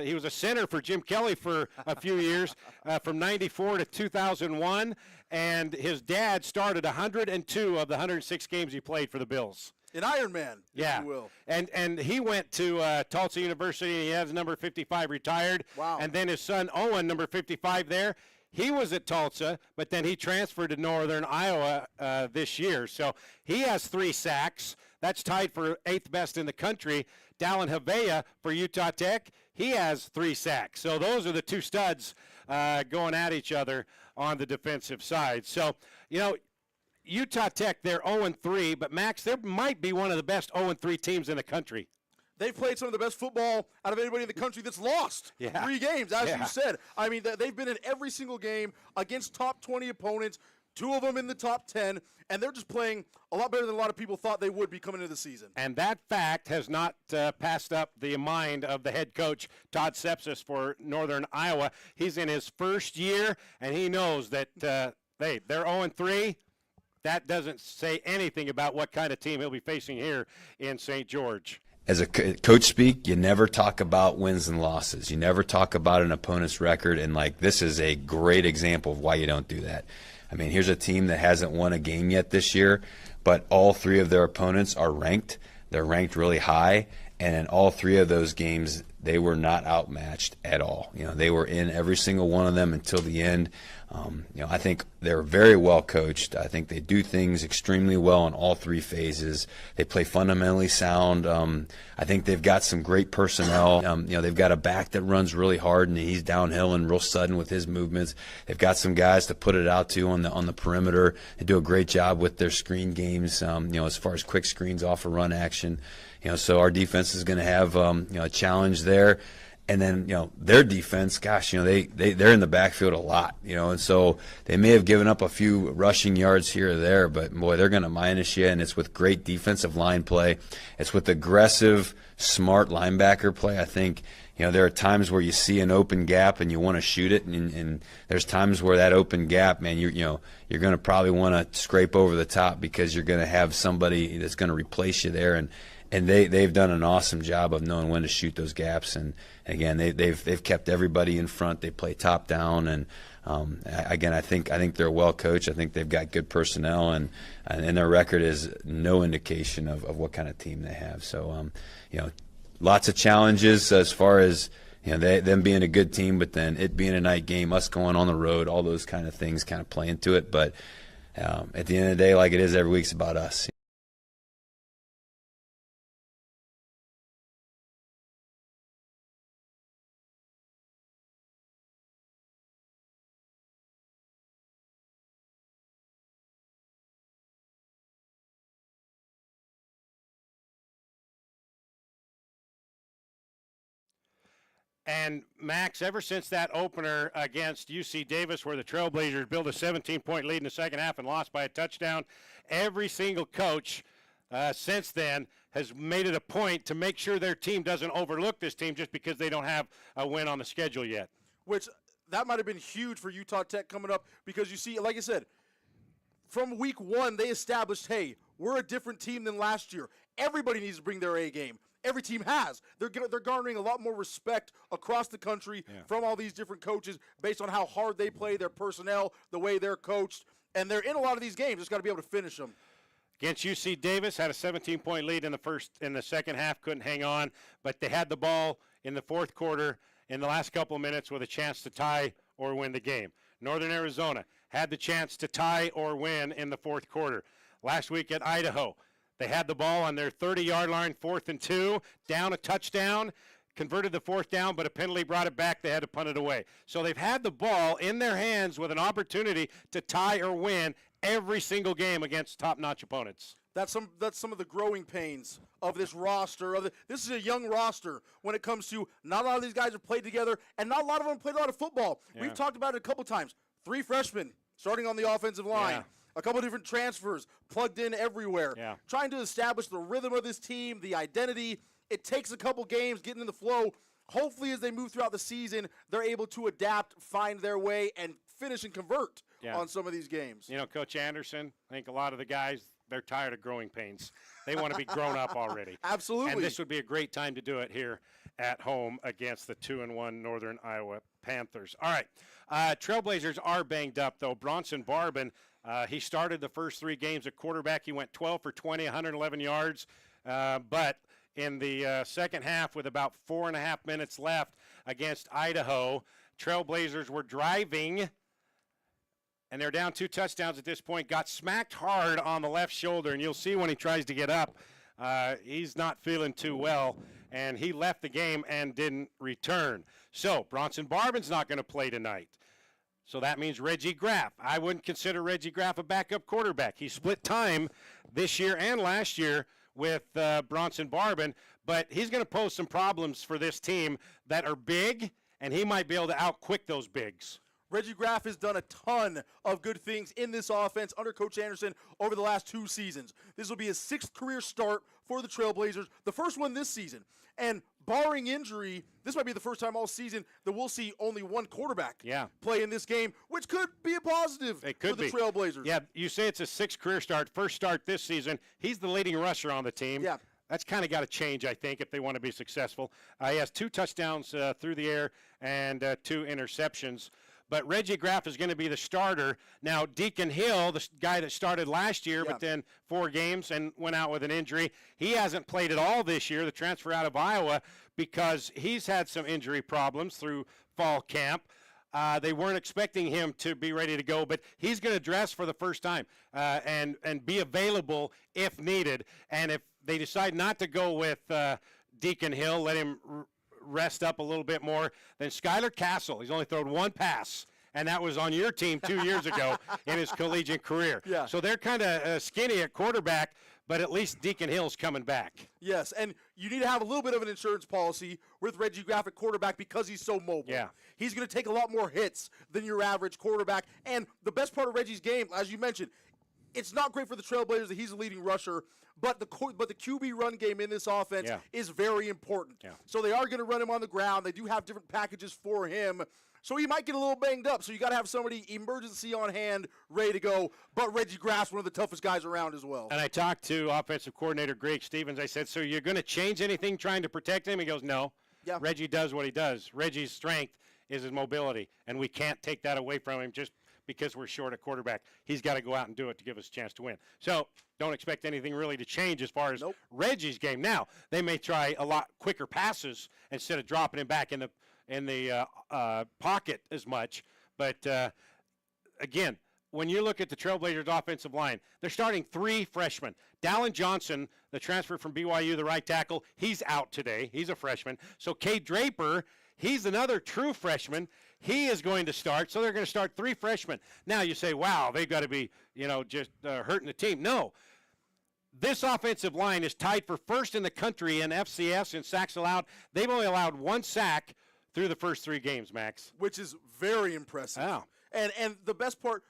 He was a center for Jim Kelly for a few years, from 94 to 2001, and his dad started 102 of the 106 games he played for the Bills. An Iron Man, yeah. if you will. And he went to Tulsa University, and he has number 55 retired. Wow. And then his son Owen, number 55 there, he was at Tulsa, but then he transferred to Northern Iowa this year. So he has 3 sacks. That's tied for 8th best in the country. Dallin Havea for Utah Tech, he has 3 sacks. So those are the 2 studs going at each other on the defensive side. So, Utah Tech, they're 0-3, but Max, they might be one of the best 0-3 teams in the country. They've played some of the best football out of anybody in the country that's lost 3 games, as you said. I mean, they've been in every single game against top 20 opponents, 2 of them in the top 10, and they're just playing a lot better than a lot of people thought they would be coming into the season. And that fact has not passed up the mind of the head coach, Todd Sepsis, for Northern Iowa. He's in his first year, and he knows that they're 0-3. That doesn't say anything about what kind of team he'll be facing here in St. George. As a coach speak, you never talk about wins and losses. You never talk about an opponent's record, and this is a great example of why you don't do that. I mean, here's a team that hasn't won a game yet this year, but all 3 of their opponents are ranked. They're ranked really high, and in all 3 of those games, they were not outmatched at all. They were in every single one of them until the end. I think they're very well coached. I think they do things extremely well in all 3 phases. They play fundamentally sound. I think they've got some great personnel. They've got a back that runs really hard, and he's downhill and real sudden with his movements. They've got some guys to put it out to on the perimeter. They do a great job with their screen games. As far as quick screens off a run action. So our defense is going to have a challenge there. And then, their defense, gosh, they're in the backfield a lot, and so they may have given up a few rushing yards here or there, but boy, they're going to minus you, and it's with great defensive line play. It's with aggressive, smart linebacker play. I think, there are times where you see an open gap and you want to shoot it, and there's times where that open gap, man, you're going to probably want to scrape over the top because you're going to have somebody that's going to replace you there, and they've done an awesome job of knowing when to shoot those gaps. And again, they've kept everybody in front. They play top down, and again, I think they're well coached. I think they've got good personnel, and their record is no indication of what kind of team they have. So lots of challenges as far as them being a good team, but then it being a night game, us going on the road, all those kind of things kind of play into it. But at the end of the day, like it is every week, it's about us. And, Max, ever since that opener against UC Davis where the Trailblazers built a 17-point lead in the second half and lost by a touchdown, every single coach since then has made it a point to make sure their team doesn't overlook this team just because they don't have a win on the schedule yet. Which that might have been huge for Utah Tech coming up because you see, like I said, from week one, they established, hey, we're a different team than last year. Everybody needs to bring their A game. Every team has. They're garnering a lot more respect across the country from all these different coaches based on how hard they play, their personnel, the way they're coached. And they're in a lot of these games. Just got to be able to finish them. Against UC Davis, had a 17-point lead in the second half, couldn't hang on, but they had the ball in the fourth quarter in the last couple of minutes with a chance to tie or win the game. Northern Arizona had the chance to tie or win in the fourth quarter. Last week at Idaho, they had the ball on their 30-yard line, 4th and 2, down a touchdown, converted the fourth down, but a penalty brought it back. They had to punt it away. So they've had the ball in their hands with an opportunity to tie or win every single game against top-notch opponents. That's some of the growing pains of this roster. This is a young roster when it comes to not a lot of these guys have played together, and not a lot of them played a lot of football. Yeah. We've talked about it a couple times. 3 freshmen starting on the offensive line. Yeah. A couple different transfers plugged in everywhere. Yeah. Trying to establish the rhythm of this team, the identity. It takes a couple games getting in the flow. Hopefully as they move throughout the season, they're able to adapt, find their way, and finish and convert on some of these games. You know, Coach Anderson, I think a lot of the guys, they're tired of growing pains. They want to be grown up already. Absolutely. And this would be a great time to do it here at home against the 2-1 Northern Iowa Panthers. All right. Trailblazers are banged up, though. Bronson Barbin, he started the first 3 games at quarterback. He went 12 for 20, 111 yards. But in the second half, with about 4.5 minutes left against Idaho, Trailblazers were driving, and they're down 2 touchdowns at this point, got smacked hard on the left shoulder, and you'll see when he tries to get up, he's not feeling too well, and he left the game and didn't return. So Bronson Barbin's not going to play tonight. So that means Reggie Graff. I wouldn't consider Reggie Graff a backup quarterback. He split time this year and last year with Bronson Barbin, but he's going to pose some problems for this team that are big, and he might be able to outquick those bigs. Reggie Graff has done a ton of good things in this offense under Coach Anderson over the last 2 seasons. This will be his 6th career start for the Trailblazers, the first one this season. And barring injury, this might be the first time all season that we'll see only one quarterback play in this game, which could be a positive for the Trailblazers. Yeah, you say it's a 6th career start, first start this season. He's the leading rusher on the team. Yeah. That's kind of got to change, I think, if they want to be successful. He has 2 touchdowns through the air and 2 interceptions. But Reggie Graff is going to be the starter. Now, Deacon Hill, the guy that started last year, but then 4 games and went out with an injury, he hasn't played at all this year, the transfer out of Iowa, because he's had some injury problems through fall camp. They weren't expecting him to be ready to go, but he's going to dress for the first time and be available if needed. And if they decide not to go with Deacon Hill, let him rest up a little bit more, then Skylar Castle, he's only thrown 1 pass, and that was on your team 2 years ago in his collegiate career. Yeah. So they're kind of skinny at quarterback, but at least Deacon Hill's coming back. Yes, and you need to have a little bit of an insurance policy with Reggie Graff at quarterback because he's so mobile. Yeah. He's going to take a lot more hits than your average quarterback. And the best part of Reggie's game, as you mentioned, it's not great for the Trailblazers that he's a leading rusher, but the QB run game in this offense is very important. Yeah. So they are going to run him on the ground. They do have different packages for him. So he might get a little banged up. So you got to have somebody emergency on hand, ready to go. But Reggie Graff's one of the toughest guys around as well. And I talked to offensive coordinator Greg Stevens. I said, so you're going to change anything trying to protect him? He goes, no. Yeah. Reggie does what he does. Reggie's strength is his mobility, and we can't take that away from him just because we're short at quarterback. He's got to go out and do it to give us a chance to win. So don't expect anything really to change as far as Reggie's game. Now, they may try a lot quicker passes instead of dropping him back in the pocket as much. But, again, when you look at the Trailblazers offensive line, they're starting 3 freshmen. Dallin Johnson, the transfer from BYU, the right tackle, he's out today. He's a freshman. So Cade Draper, he's another true freshman. He is going to start. So they're going to start 3 freshmen. Now you say, wow, they've got to be, just hurting the team. No. This offensive line is tied for first in the country in FCS in sacks allowed. They've only allowed 1 sack through the first 3 games, Max. which is very impressive. Wow. And the best part,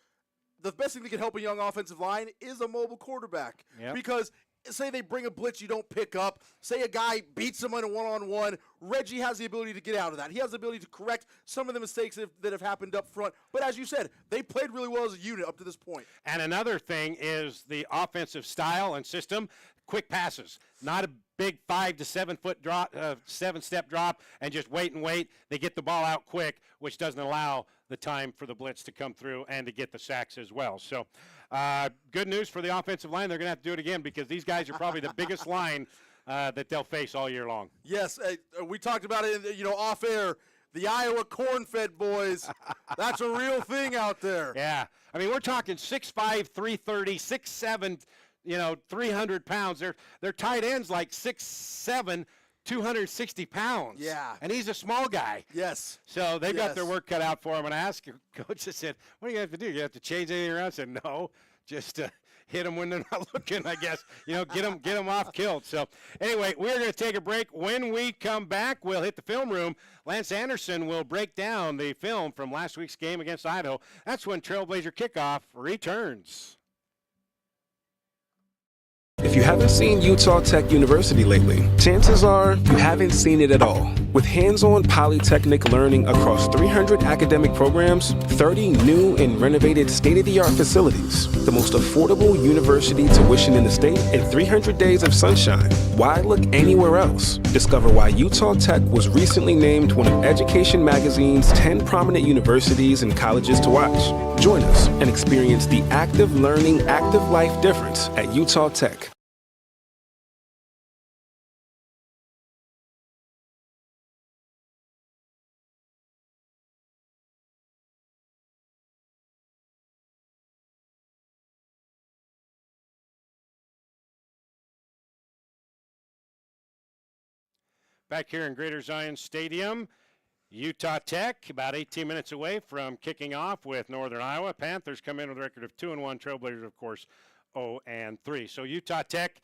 the best thing that can help a young offensive line is a mobile quarterback. Yep. Because say they bring a blitz you don't pick up, say a guy beats someone in a one-on-one, Reggie has the ability to get out of that. He has the ability to correct some of the mistakes that have happened up front. But as you said, they played really well as a unit up to this point. And another thing is the offensive style and system, quick passes, not a big 5 to 7 foot drop, 7-step drop, and just wait and wait. They get the ball out quick, which doesn't allow the time for the blitz to come through and to get the sacks as well. So good news for the offensive line. They're going to have to do it again because these guys are probably the biggest line that they'll face all year long. Yes, we talked about it, off air. The Iowa corn-fed boys, that's a real thing out there. Yeah. I mean, we're talking 6'5", 330, 6'7", 300 pounds. They're tight ends like 6'7", 260 pounds. Yeah. And he's a small guy. Yes. So they've got their Yes. work cut out for him. And I asked Coach, I said, what do you have to do? You have to change anything around? I said, no, just hit them when they're not looking, I guess. Get them off kilt. So anyway, we're going to take a break. When we come back, we'll hit the film room. Lance Anderson will break down the film from last week's game against Idaho. That's when Trailblazer Kickoff returns. If you haven't seen Utah Tech University lately, chances are you haven't seen it at all. With hands-on polytechnic learning across 300 academic programs, 30 new and renovated state-of-the-art facilities, the most affordable university tuition in the state, and 300 days of sunshine. Why look anywhere else? Discover why Utah Tech was recently named one of Education Magazine's 10 prominent universities and colleges to watch. Join us and experience the active learning, active life difference at Utah Tech. Back here in Greater Zion Stadium, Utah Tech about 18 minutes away from kicking off with Northern Iowa. Panthers come in with a record of 2-1. Trailblazers, of course, 0-3. So Utah Tech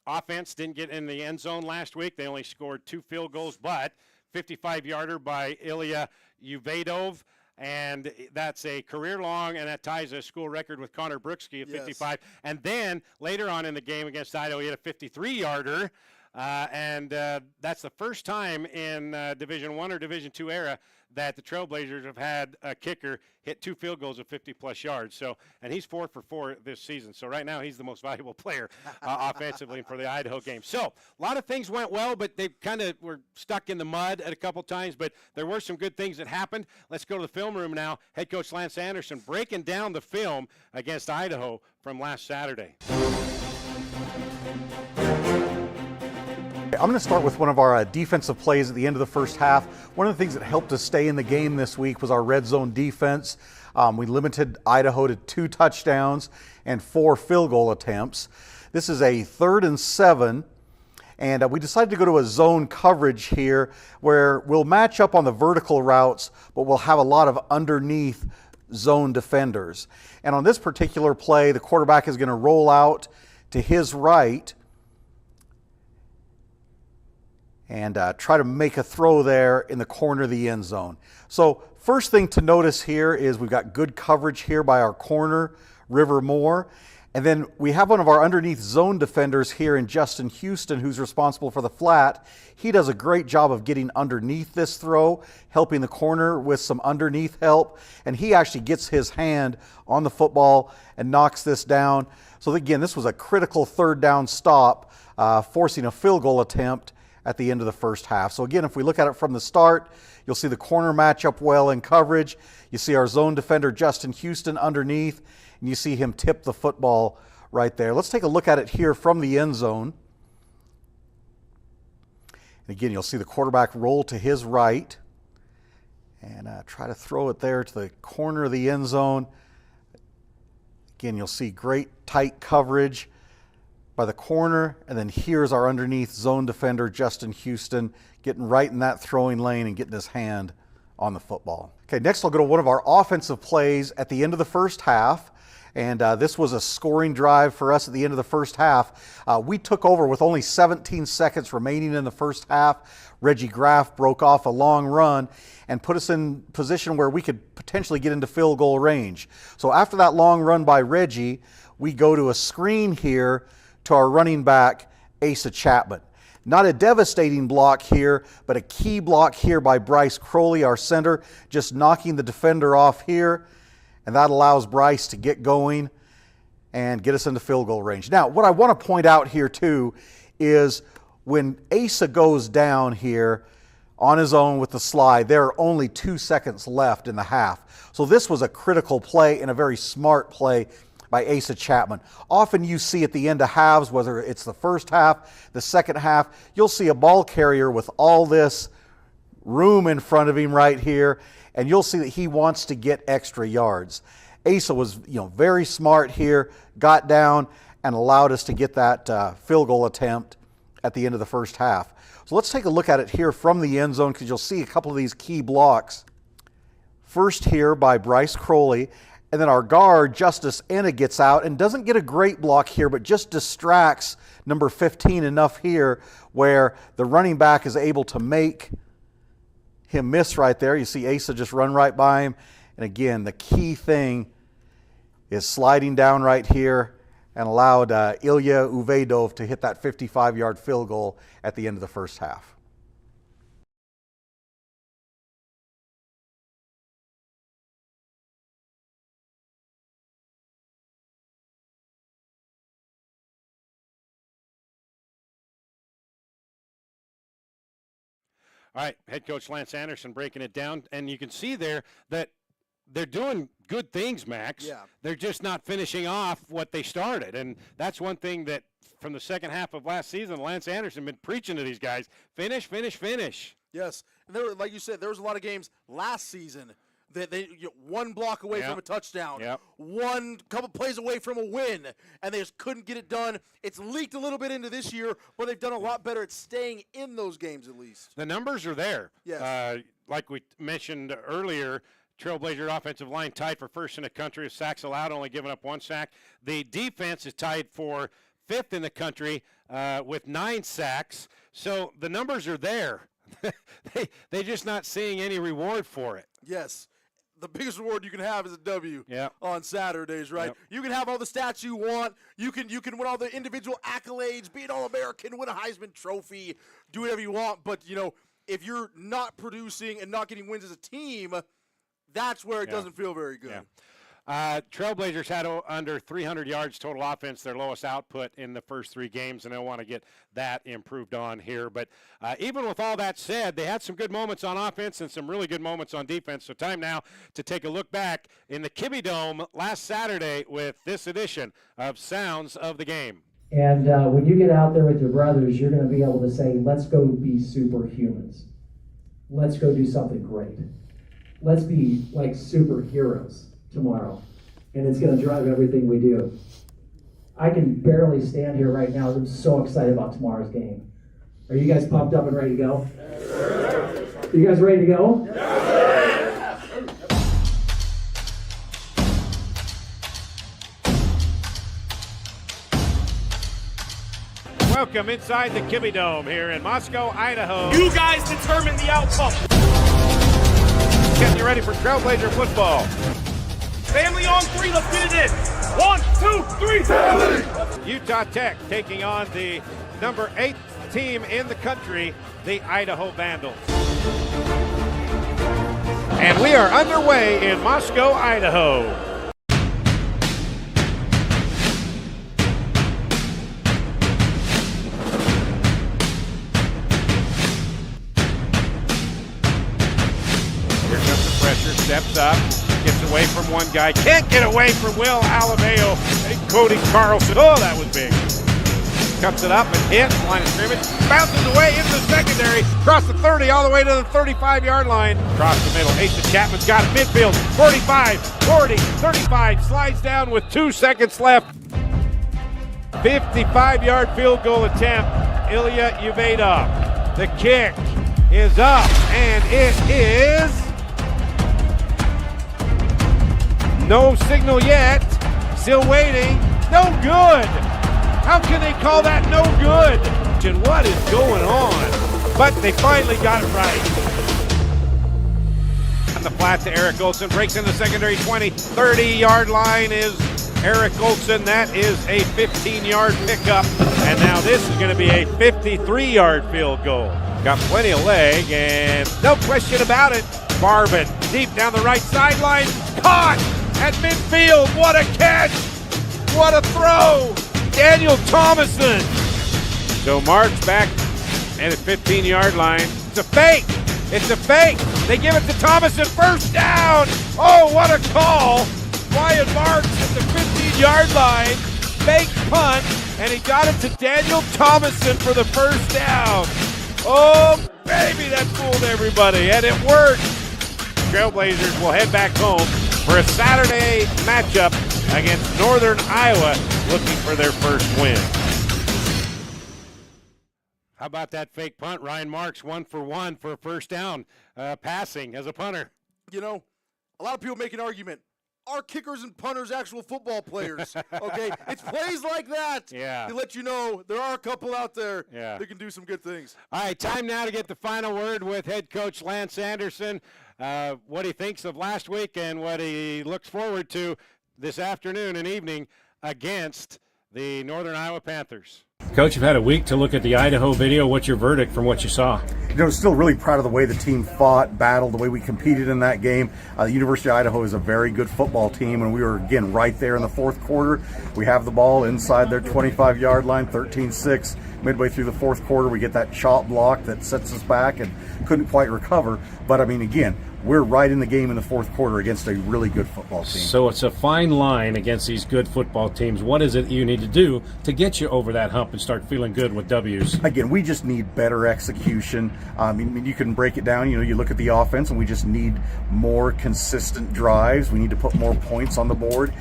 offense didn't get in the end zone last week. They only scored 2 field goals, but 55-yarder by Ilya Uvedov. And that's a career long, and that ties a school record with Connor Brooksky at 55. Yes. And then later on in the game against Idaho, he had a 53-yarder. And that's the first time in Division I or Division II era that the Trailblazers have had a kicker hit 2 field goals of 50-plus yards. So, and he's 4 for 4 this season. So right now he's the most valuable player offensively for the Idaho game. So a lot of things went well, but they kind of were stuck in the mud at a couple times. But there were some good things that happened. Let's go to the film room now. Head coach Lance Anderson breaking down the film against Idaho from last Saturday. I'm going to start with one of our defensive plays at the end of the first half. One of the things that helped us stay in the game this week was our red zone defense. We limited Idaho to 2 touchdowns and 4 field goal attempts. This is a 3rd and 7, and we decided to go to a zone coverage here where we'll match up on the vertical routes, but we'll have a lot of underneath zone defenders. And on this particular play, the quarterback is going to roll out to his right and try to make a throw there in the corner of the end zone. So first thing to notice here is we've got good coverage here by our corner, River Moore. And then we have one of our underneath zone defenders here in Justin Houston, who's responsible for the flat. He does a great job of getting underneath this throw, helping the corner with some underneath help. And he actually gets his hand on the football and knocks this down. So again, this was a critical 3rd down stop, forcing a field goal attempt at the end of the first half. So again, if we look at it from the start, you'll see the corner match up well in coverage. You see our zone defender, Justin Houston, underneath, and you see him tip the football right there. Let's take a look at it here from the end zone. And again, you'll see the quarterback roll to his right and try to throw it there to the corner of the end zone. Again, you'll see great tight coverage by the corner, and then here's our underneath zone defender, Justin Houston, getting right in that throwing lane and getting his hand on the football. Okay, next I'll go to one of our offensive plays at the end of the first half, And this was a scoring drive for us at the end of the first half. We took over with only 17 seconds remaining in the first half. Reggie Graff broke off a long run and put us in position where we could potentially get into field goal range. So after that long run by Reggie, we go to a screen here to our running back, Asa Chapman. Not a devastating block here, but a key block here by Bryce Crowley, our center, just knocking the defender off here. And that allows Bryce to get going and get us into field goal range. Now, what I want to point out here too is when Asa goes down here on his own with the slide, there are only 2 seconds left in the half. So this was a critical play and a very smart play by Asa Chapman. Often you see at the end of halves, whether it's the first half, the second half, you'll see a ball carrier with all this room in front of him right here, and you'll see that he wants to get extra yards. Asa was, very smart here, got down and allowed us to get that field goal attempt at the end of the first half. So let's take a look at it here from the end zone, because you'll see a couple of these key blocks. First here by Bryce Crowley, and then our guard, Justice Enna, gets out and doesn't get a great block here, but just distracts number 15 enough here where the running back is able to make him miss right there. You see Asa just run right by him. And again, the key thing is sliding down right here and allowed Ilya Uvedov to hit that 55-yard field goal at the end of the first half. All right, head coach Lance Anderson breaking it down, and you can see there that they're doing good things, Max. Yeah. They're just not finishing off what they started, and that's one thing that from the second half of last season, Lance Anderson been preaching to these guys, finish, finish, finish. Yes, and there were, like you said, there was a lot of games last season that they one block away from a touchdown, one couple plays away from a win, and they just couldn't get it done. It's leaked a little bit into this year, but they've done a lot better at staying in those games at least. The numbers are there. Yes. Like we mentioned earlier, Trailblazer offensive line tied for first in the country with sacks allowed, only giving up 1 sack. The defense is tied for 5th in the country with 9 sacks. So the numbers are there. They're just not seeing any reward for it. Yes. The biggest reward you can have is a W on Saturdays, right? Yep. You can have all the stats you want. You can win all the individual accolades, be an All-American, win a Heisman Trophy, do whatever you want. But, if you're not producing and not getting wins as a team, that's where it doesn't feel very good. Trailblazers had under 300 yards total offense, their lowest output in the first 3 games, and they'll want to get that improved on here. But even with all that said, they had some good moments on offense and some really good moments on defense. So time now to take a look back in the Kibbe Dome last Saturday with this edition of Sounds of the Game. And when you get out there with your brothers, you're going to be able to say, let's go be superhumans. Let's go do something great. Let's be like superheroes tomorrow, and it's going to drive everything we do. I can barely stand here right now. I'm so excited about tomorrow's game. Are you guys pumped up and ready to go? Are you guys ready to go? Welcome inside the Kibbe Dome here in Moscow, Idaho. You guys determine the outcome. Getting you ready for Trailblazer football. Family on 3, let's get it in. 1, 2, 3, family! Utah Tech taking on the number 8 team in the country, the Idaho Vandals. And we are underway in Moscow, Idaho. Here comes the pressure, steps up. Gets away from one guy. Can't get away from Will Alaveo and Cody Carlson. Oh, that was big. Cuts it up and hits. Line of scrimmage. Bounces away into the secondary. Across the 30 all the way to the 35-yard line. Across the middle. Asa Chapman's got it. Midfield. 45, 40, 35. Slides down with 2 seconds left. 55-yard field goal attempt. Ilya Uvedov. The kick is up, and it is no signal yet. still waiting. No good. How can they call that no good? And what is going on? But they finally got it right. On the flat to Eric Olson, breaks in the secondary 20, 30-yard line is Eric Olson. That is a 15-yard pickup. And now this is going to be a 53-yard field goal. Got plenty of leg, and no question about it. Barbin deep down the right sideline. Caught at midfield. What a catch. What a throw. Daniel Thomason. So Marks back at the 15-yard line. It's a fake. It's a fake. They give it to Thomason. First down. Oh, what a call. Ryan Marks at the 15-yard line. Fake punt, and he got it to Daniel Thomason for the first down. Oh, baby, that fooled everybody, and it worked. Trailblazers will head back home for a Saturday matchup against Northern Iowa, looking for their first win. How about that fake punt? Ryan Marks 1 for 1 for a first down passing as a punter. You know, a lot of people make an argument. Are kickers and punters actual football players? Okay, it's plays like that Yeah. to let you know there are a couple out there Yeah. that can do some good things. All right, time now to get the final word with head coach Lance Anderson. What he thinks of last week and what he looks forward to this afternoon and evening against the Northern Iowa Panthers. Coach, you've had a week to look at the Idaho video. What's your verdict from what you saw? You know, still really proud of the way the team fought, battled, the way we competed in that game. The University of Idaho is a very good football team, and we were, again, right there in the fourth quarter. We have the ball inside their 25-yard line, 13-6. Midway through the fourth quarter, we get that chop block that sets us back and couldn't quite recover. But, I mean, again, we're right in the game in the fourth quarter against a really good football team. So it's a fine line against these good football teams. What is it you need to do to get you over that hump and start feeling good with W's? Again, we just need better execution. I mean, you can break it down. You know, you look at the offense, and we just need more consistent drives. We need to put more points on the board.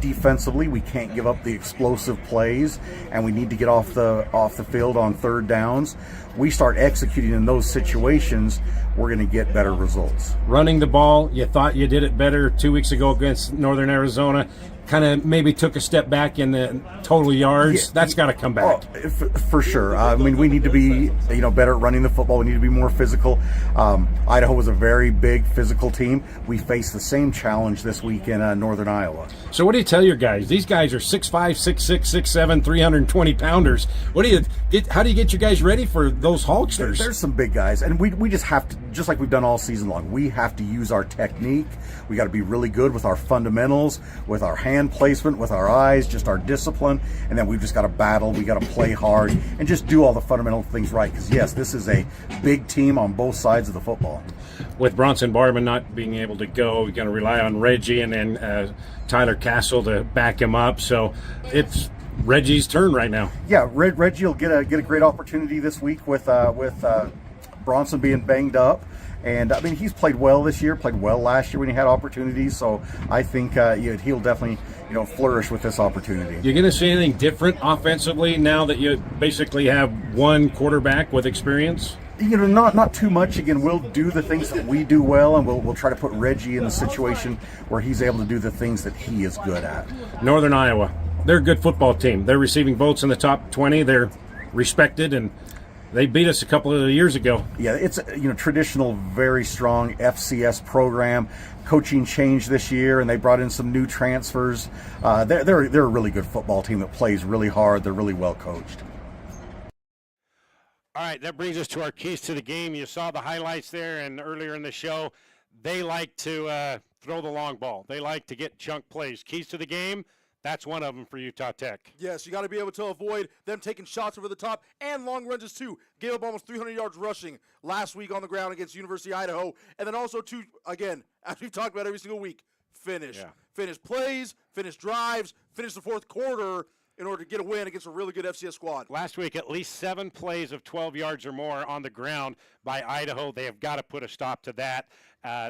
Defensively, we can't give up the explosive plays, and we need to get off the field on third downs. We start executing in those situations, we're going to get better results. Running the ball, you thought you did it better 2 weeks ago against Northern Arizona. Kind of maybe took a step back in the total yards. That's got to come back. Oh, for sure. I mean, we need to be, better at running the football. We need to be more physical. Idaho was a very big physical team. We face the same challenge this week in Northern Iowa. So what do you tell your guys? These guys are 6'5", 6'6", 6'7", 320-pounders. How do you get your guys ready for those Hulksters? There's some big guys, and we just have to, just like we've done all season long, we have to use our technique. We got to be really good with our fundamentals, with our hand placement, with our eyes, just our discipline, and then we've just got to battle. We got to play hard and just do all the fundamental things right, because yes, this is a big team on both sides of the football. With Bronson Barman not being able to go, we're going to rely on Reggie and then Tyler Castle to back him up, so it's Reggie's turn right now. Yeah, Reggie will get a great opportunity this week with Bronson being banged up. And, I mean, he's played well this year, played well last year when he had opportunities. So I think he'll definitely, flourish with this opportunity. You're going to see anything different offensively now that you basically have one quarterback with experience? Not too much. Again, we'll do the things that we do well, and we'll try to put Reggie in the situation where he's able to do the things that he is good at. Northern Iowa, they're a good football team. They're receiving votes in the top 20. They're respected, and they beat us a couple of years ago. Yeah, it's traditional, very strong FCS program. Coaching changed this year, and they brought in some new transfers. They're a really good football team that plays really hard. They're really well coached. All right, that brings us to our keys to the game. You saw the highlights there, and earlier in the show, they like to throw the long ball. They like to get chunk plays. Keys to the game, that's one of them for Utah Tech. Yes, you got to be able to avoid them taking shots over the top and long ranges too. Gave up almost 300 yards rushing last week on the ground against University of Idaho. And then also, again, as we've talked about every single week, finish. Yeah. Finish plays, finish drives, finish the fourth quarter in order to get a win against a really good FCS squad. Last week, at least 7 plays of 12 yards or more on the ground by Idaho. They have got to put a stop to that.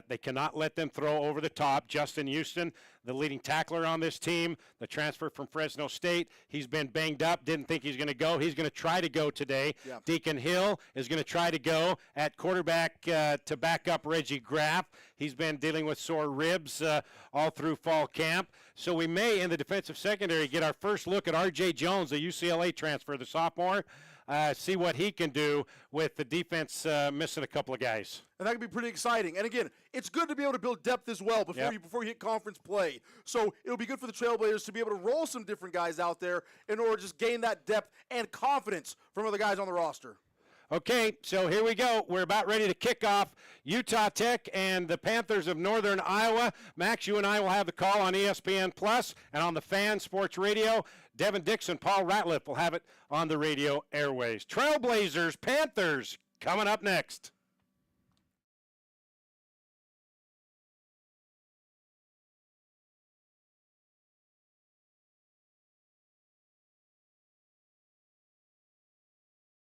They cannot let them throw over the top. Justin Houston, the leading tackler on this team, the transfer from Fresno State, he's been banged up, didn't think he's going to go. He's going to try to go today. Yep. Deacon Hill is going to try to go at quarterback to back up Reggie Graff. He's been dealing with sore ribs all through fall camp. So we may, in the defensive secondary, get our first look at R.J. Jones, the UCLA transfer, the sophomore, see what he can do with the defense missing a couple of guys. And that could be pretty exciting. And again, it's good to be able to build depth as well before you hit conference play. So it'll be good for the Trailblazers to be able to roll some different guys out there in order to just gain that depth and confidence from other guys on the roster. Okay, so here we go. We're about ready to kick off Utah Tech and the Panthers of Northern Iowa. Max, you and I will have the call on ESPN Plus and on the Fan Sports Radio. Devin Dixon, Paul Ratliff will have it on the radio airways. Trailblazers, Panthers, coming up next.